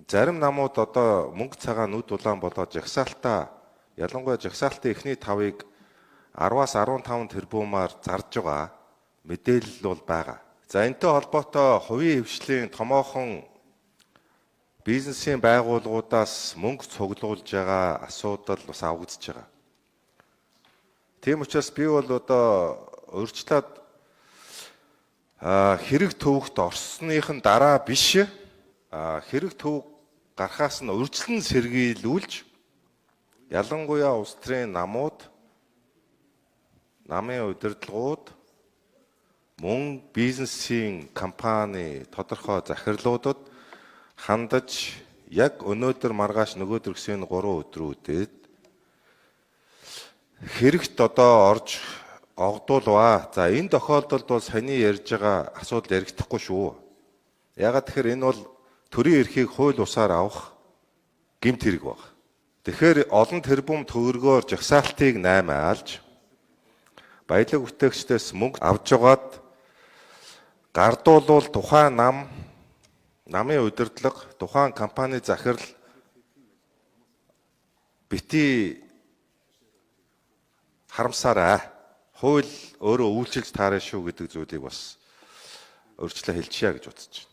зарим намууд одоо мөнгө цагаан нүд улаан болоод жагсаалтаа ялангуяа жагсаалтын эхний 5-ыг 10-аас 15 тэрбумаар зарж байгаа мэдээлэл бол байгаа. За энэтэй холбоотой хувийн хвшлийн томоохон бизнесийн байгууллагуудаас мөнгө цуглуулж байгаа асуудал бас авагдаж байгаа. Тийм учраас би бол одоо урьдчилаад хэрэг төвөгт орсныхын дараа биш хэрэг төв гарахаас нь урьдчилан сэргийлүүлж ялангуяа улс төрийн намууд, намын удирдлагууд, мөн бизнесийн компани тодорхой захирлуудад хандаж яг өнөөдөр маргааш нөгөөдөр гэсэн 3 өдрүүдэд хэрэгт одоо орж огдуулваа. За энэ тохиолдолд бол саяны ярьж байгаа асуудал яригдахгүй шүү. Ягаад тэгэхээр энэ бол төрийн эрхийг хууль усаар авах гэмт хэрэг баг. Тэгэхээр олон тэрбум төгрөгөөр жагсаалтыг наймаалж баялаг бүтээгчдээс мөнгө авж байгаад гардуулвал тухайн намын удирдлага, тухайн компани захирал бити харамсаарай. Хууль өөрөө үйлчилж таарна шүү гэдэг зүйлийг бас өөрчлөлт хэлчихье гэж бодож байна.